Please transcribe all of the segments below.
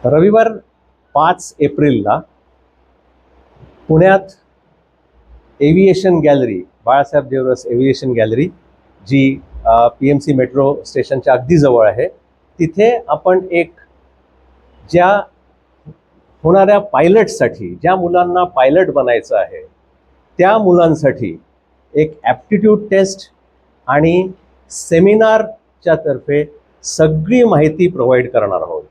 रविवार 5 एप्रिलला पुण्यात aviation gallery, Balasaheb Deoras aviation gallery जी PMC मेट्रो स्टेशनच्या अगदी जवळ आहे, तिथे आपण एक ज्या होणाऱ्या पायलटसाठी, ज्या मुलांना पायलट बनायचं आहे त्या मुलांसाठी एक ॲप्टिट्यूड टेस्ट आणि सेमिनारच्या तर्फे सगळी माहिती प्रोव्हाइड करणार आहोत.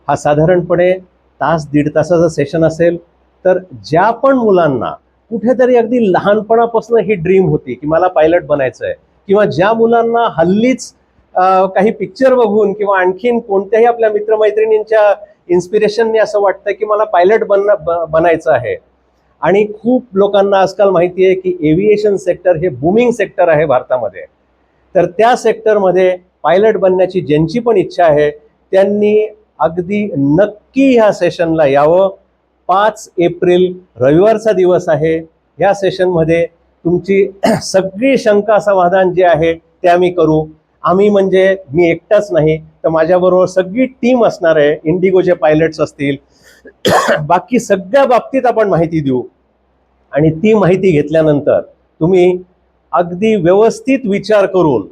हा साधारणपणे तास दीड तासाचा सेशन असेल. तर ज्या पण मुलांना कुठेतरी अगदी लहानपणापासून ही ड्रीम होती की मला पायलट बनायचं आहे, किंवा ज्या मुलांना हल्लीच काही पिक्चर बघून किंवा आणखीन कोणत्याही आपल्या मित्रमैत्रिणींच्या इन्स्पिरेशनने असं वाटतं की मला पायलट बनायचं आहे, आणि खूप लोकांना आजकाल माहिती आहे की एव्हिएशन सेक्टर हे बूमिंग सेक्टर आहे भारतामध्ये, तर त्या सेक्टरमध्ये पायलट बनण्याची ज्यांची पण इच्छा आहे त्यांनी अगदी नक्की ह्या सेशनला यावं. 5 एप्रिल रविवारचा दिवस आहे. ह्या सेशनमध्ये तुमची सगळी शंका समाधान जे आहे ते आम्ही करू. आम्ही म्हणजे मी एकटाच नाही, तर माझ्याबरोबर सगळी टीम असणार आहे. इंडिगोचे पायलट्स असतील, बाकी सगळ्या बाबतीत आपण माहिती देऊ, आणि ती माहिती घेतल्यानंतर तुम्ही अगदी व्यवस्थित विचार करून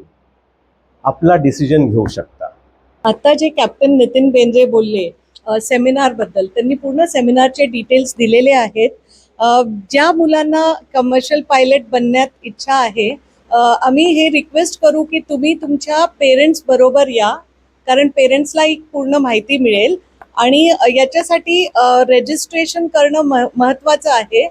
आपला डिसिजन घेऊ शकता. आता जे कॅप्टन नितीन बेंद्रे बोलले सेमिनार बद्दल, त्यांनी पूर्ण सेमिनारचे डिटेल्स दिलेले आहेत. ज्या मुलांना कमर्शियल पायलट बनण्यात इच्छा आहे, आम्ही हे रिक्वेस्ट करू की तुम्ही तुमच्या पेरेंट्स बरोबर या, कारण पेरेंट्सला एक पूर्ण माहिती मिळेल. आणि याच्यासाठी रजिस्ट्रेशन करणं महत्त्वाचं आहे.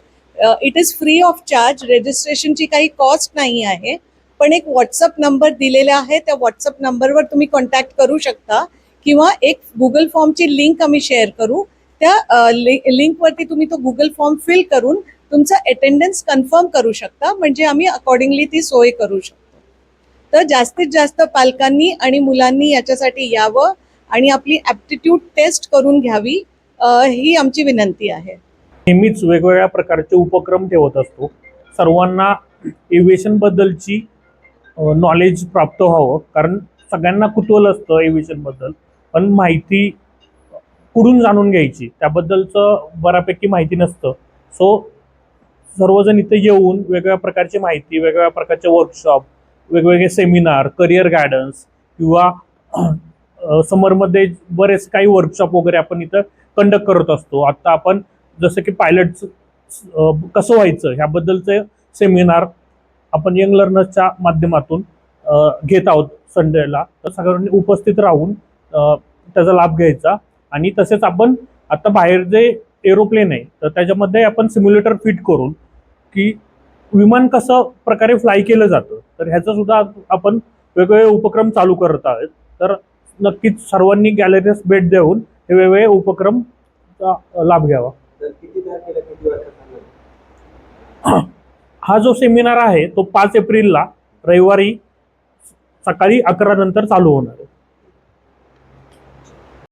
It is free of charge. रजिस्ट्रेशनची काही कॉस्ट नाही आहे, पण एक व्हॉट्सअप नंबर दिलेला आहे, त्या व्हॉट्सअप नंबरवर तुम्ही कॉन्टॅक्ट करू शकता, किंवा एक गुगल फॉर्मची लिंक आम्ही शेअर करू. त्या लिंकवरती तुम्ही तो गुगल फॉर्म फिल करून तुमचा अटेंडन्स कन्फर्म करू शकता, म्हणजे आम्ही अकॉर्डिंगली ती सोय करू शकतो. तर जास्तीत जास्त पालकांनी आणि मुलांनी याच्यासाठी यावं आणि आपली ॲप्टिट्यूड टेस्ट करून घ्यावी, ही आमची विनंती आहे. नेहमीच वेगवेगळ्या प्रकारचे उपक्रम ठेवत असतो. सर्वांना एव्हिएशन बद्दलची नॉलेज प्राप्त व्हावं, कारण सगळ्यांना कुतूहल असतं एव्हिएशन बद्दल, पण माहिती कुठून जाणून घ्यायची त्याबद्दलचं बऱ्यापैकी माहिती नसतं. सो सर्वजण इथे येऊन वेगवेगळ्या प्रकारची माहिती, वेगवेगळ्या प्रकारचे वर्कशॉप, वेगवेगळे सेमिनार, करिअर गायडन्स, किंवा समरमध्ये बरेच काही वर्कशॉप वगैरे आपण इथं कंडक्ट करत असतो. आता आपण जसं की पायलट कसं व्हायचं ह्याबद्दलचे सेमिनार आपण यंग लर्नर्सच्या माध्यमातून घेत आहोत संडेला. तर सगळ्यांनी उपस्थित राहून त्याचा लाभ घ्यायचा. आणि तसेच आपण आता बाहेर जे एरोप्लेन आहे तर त्याच्यामध्ये आपण सिम्युलेटर फिट करून की विमान कसं प्रकारे फ्लाय केलं जातं, तर ह्याचा सुद्धा आपण वेगवेगळे उपक्रम चालू करत आहोत. तर नक्कीच सर्वांनी गॅलरीस भेट देऊन हे वेगवेगळे उपक्रमचा लाभ घ्यावा. हा जो सेमिनार आहे तो 5 एप्रिलला रविवारी सकाळी 11 नंतर चालू होणार आहे.